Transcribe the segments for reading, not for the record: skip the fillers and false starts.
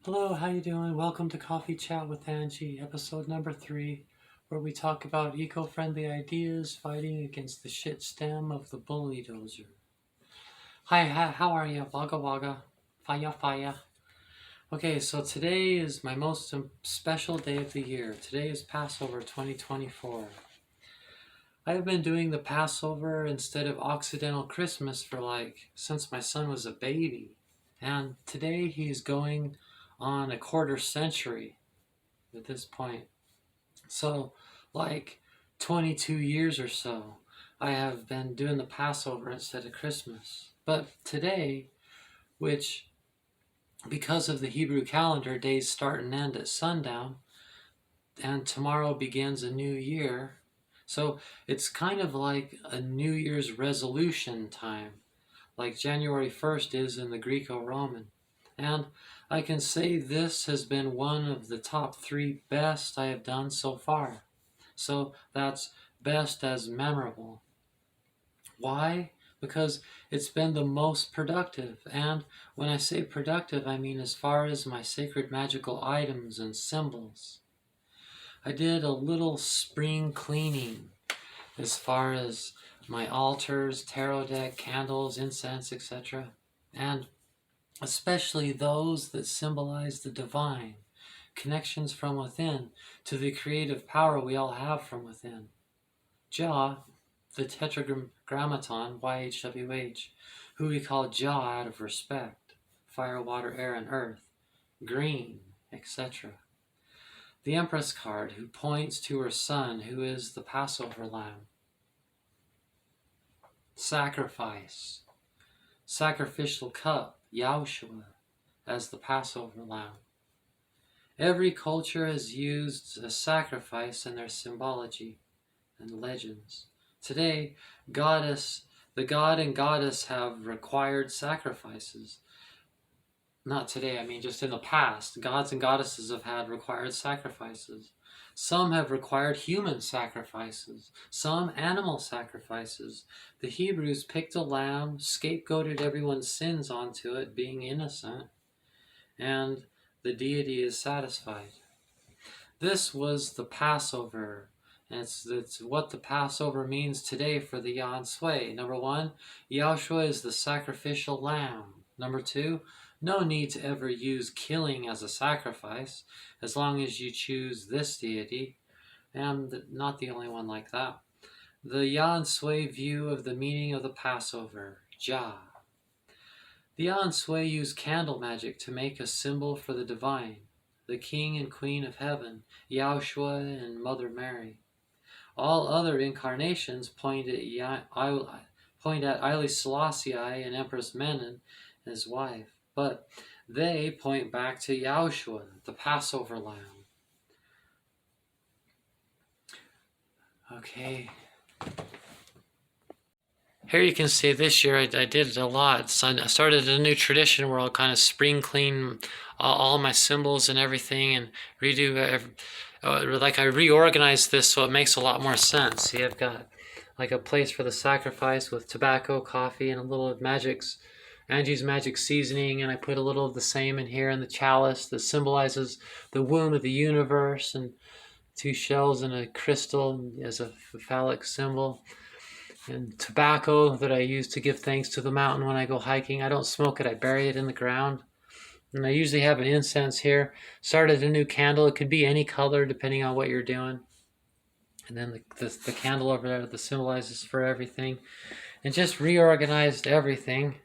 Hello, how you doing? Welcome to Coffee Chat with Angie, episode number 3, where we talk about eco-friendly ideas fighting against the shit stem of the bulldozer. Hi, how are you? Wagga wagga, fire fire. Okay, so today is my most special day of the year. Today is Passover 2024. I have been doing the Passover instead of Occidental Christmas since my son was a baby. And today he's going on a quarter century at this point. So, 22 years or so, I have been doing the Passover instead of Christmas. But today, which because of the Hebrew calendar, days start and end at sundown, and tomorrow begins a new year. So it's kind of like a New Year's resolution time, like January 1st is in the Greco-Roman. And I can say this has been one of the top 3 best I have done so far. So that's best as memorable. Why? Because it's been the most productive. And when I say productive, I mean as far as my sacred magical items and symbols. I did a little spring cleaning as far as my altars, tarot deck, candles, incense, etc. And especially those that symbolize the divine, connections from within to the creative power we all have from within. Jah, the tetragrammaton, YHWH, who we call Jah out of respect, fire, water, air, and earth, green, etc. The Empress card, who points to her son, who is the Passover Lamb. Sacrifice, sacrificial cup, Yahushua, as the Passover Lamb. Every culture has used a sacrifice in their symbology and legends. Today, the god and goddess have required sacrifices. Not today, I mean just in the past. Gods and goddesses have had required sacrifices. Some have required human sacrifices, some animal sacrifices. The Hebrews picked a lamb, scapegoated everyone's sins onto it, being innocent, and the deity is satisfied. This was the Passover, and it's what the Passover means today for the Yah Sui. Number 1, Yahushua is the sacrificial lamb. Number 2, no need to ever use killing as a sacrifice, as long as you choose this deity, and not the only one like that. The Yah Sui view of the meaning of the Passover, Jah. The Yah Sui used candle magic to make a symbol for the divine, the King and Queen of Heaven, Yahushua and Mother Mary. All other incarnations point at Haile Selassie and Empress Menen, his wife, but they point back to Yahushua, the Passover Lamb. Okay. Here you can see this year I did it a lot. So I started a new tradition where I'll kind of spring clean all my symbols and everything and redo I reorganized this so it makes a lot more sense. See, I've got like a place for the sacrifice with tobacco, coffee, and a little of Angie's magic seasoning, and I put a little of the same in here in the chalice that symbolizes the womb of the universe, and 2 shells and a crystal as a phallic symbol. And tobacco that I use to give thanks to the mountain when I go hiking. I don't smoke it, I bury it in the ground. And I usually have an incense here. Started a new candle. It could be any color depending on what you're doing. And then the candle over there that symbolizes for everything. And just reorganized everything.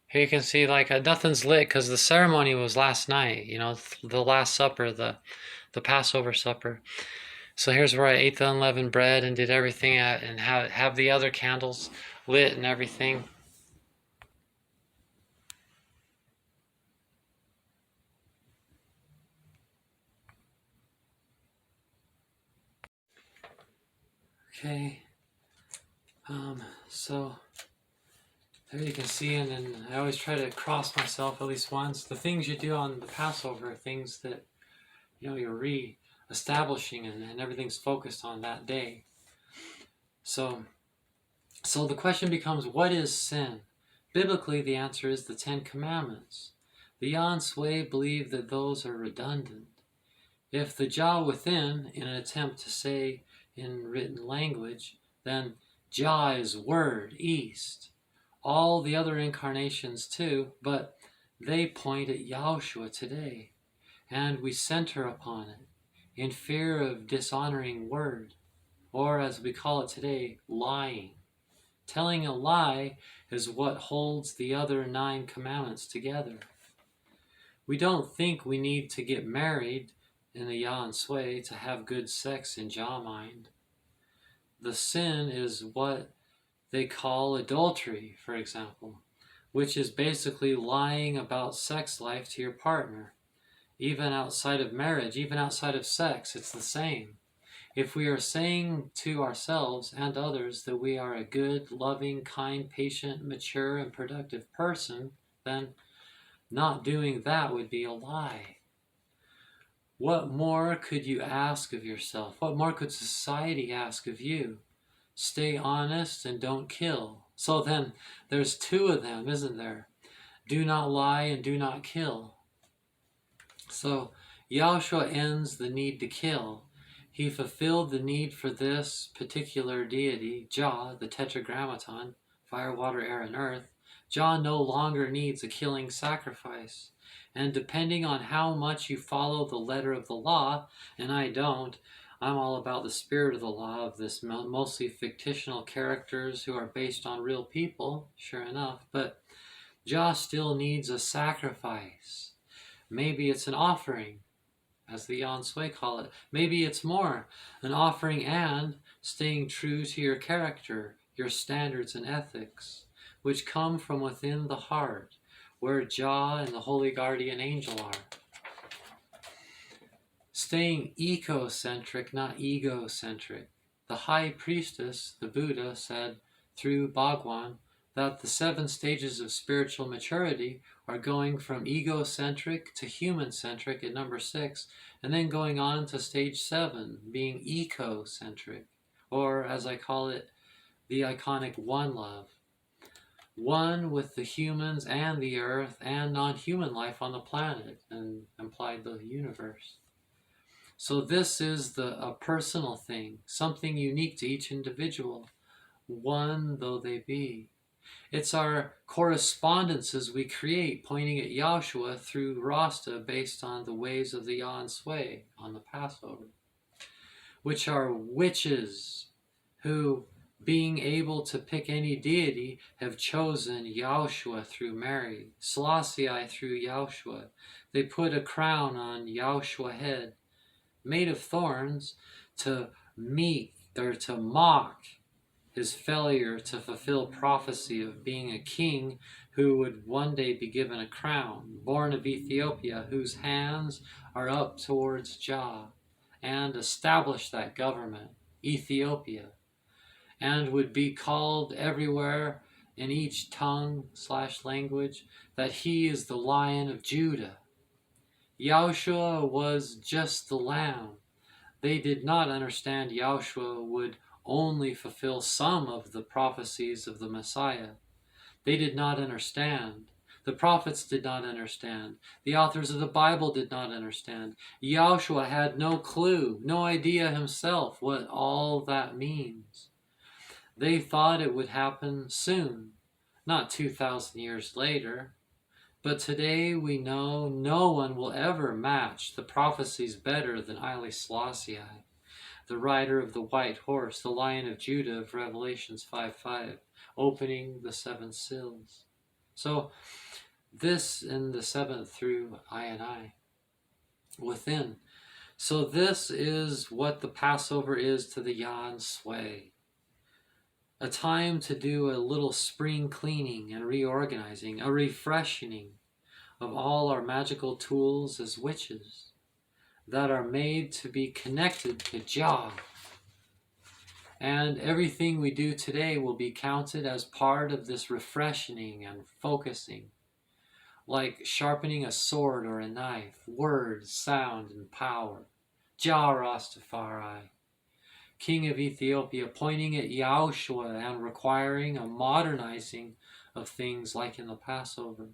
Here you can see nothing's lit because the ceremony was last night. You know, the Last Supper, the Passover supper. So here's where I ate the unleavened bread and did everything and have the other candles lit and everything. Okay. So there you can see, and then I always try to cross myself at least once. The things you do on the Passover are things that, you're re-establishing and everything's focused on that day. So the question becomes, what is sin? Biblically, the answer is the 10 Commandments. The Yan Sui believe that those are redundant. If the Jah within, in an attempt to say in written language, then Jah is word, east. All the other incarnations too, but they point at Yahushua today, and we center upon it, in fear of dishonoring word, or as we call it today, lying. Telling a lie is what holds the other 9 commandments together. We don't think we need to get married in the Yan Sui to have good sex in Jah mind. The sin is what they call adultery, for example, which is basically lying about sex life to your partner. Even outside of marriage, even outside of sex, it's the same. If we are saying to ourselves and others that we are a good, loving, kind, patient, mature, and productive person, then not doing that would be a lie. What more could you ask of yourself? What more could society ask of you? Stay honest and don't kill. So then, there's 2 of them, isn't there? Do not lie and do not kill. So, Yahushua ends the need to kill. He fulfilled the need for this particular deity, Jah, the Tetragrammaton, fire, water, air, and earth. Jah no longer needs a killing sacrifice. And depending on how much you follow the letter of the law, and I don't, I'm all about the spirit of the law of this mostly fictional characters who are based on real people, sure enough, but Jah still needs a sacrifice. Maybe it's an offering, as the Yan Sui call it. Maybe it's more, an offering and staying true to your character, your standards and ethics, which come from within the heart, where Jah and the Holy Guardian Angel are. Staying ecocentric, not egocentric. The High Priestess, the Buddha, said through Bhagwan that the 7 stages of spiritual maturity are going from egocentric to human-centric at number 6, and then going on to stage 7, being ecocentric, or as I call it, the iconic one love. One with the humans and the earth and non-human life on the planet, and implied the universe. So this is a personal thing, something unique to each individual, one though they be. It's our correspondences we create pointing at Yahushua through Rasta based on the ways of the Yan Sui on the Passover, which are witches who, being able to pick any deity, have chosen Yahushua through Mary, Selassie through Yahushua. They put a crown on Yahushua's head, made of thorns, to meet or to mock his failure to fulfill prophecy of being a king who would one day be given a crown, born of Ethiopia, whose hands are up towards Jah, and establish that government, Ethiopia, and would be called everywhere in each tongue/language that he is the Lion of Judah. Yahushua was just the Lamb. They did not understand Yahushua would only fulfill some of the prophecies of the Messiah. They did not understand. The prophets did not understand. The authors of the Bible did not understand. Yahushua had no clue, no idea himself what all that means. They thought it would happen soon, not 2,000 years later. But today we know no one will ever match the prophecies better than Haile Selassie, the rider of the white horse, the Lion of Judah of Revelations 5:5, opening the 7 seals. So this in the 7th through I within. So this is what the Passover is to the Yan Sui. A time to do a little spring cleaning and reorganizing, a refreshing of all our magical tools as witches that are made to be connected to Jah. And everything we do today will be counted as part of this refreshing and focusing, like sharpening a sword or a knife, word, sound, and power. Jah Rastafari, King of Ethiopia, pointing at Yahushua and requiring a modernizing of things like in the Passover.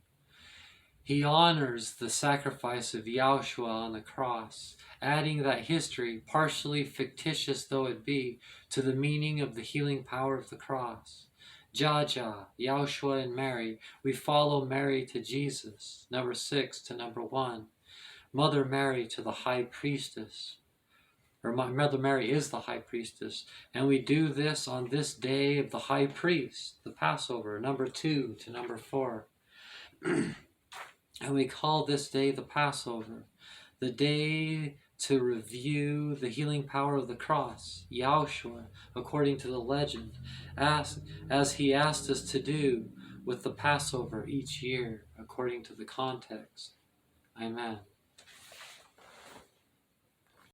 He honors the sacrifice of Yahushua on the cross, adding that history, partially fictitious though it be, to the meaning of the healing power of the cross. Jaja, Yahushua and Mary, we follow Mary to Jesus. Number 6 to number 1. Mother Mary to the high priestess. Or Mother Mary is the high priestess. And we do this on this day of the high priest, the Passover. Number 2 to number 4. And we call this day the Passover, the day to review the healing power of the cross, Yahushua, according to the legend, as he asked us to do with the Passover each year, according to the context. Amen.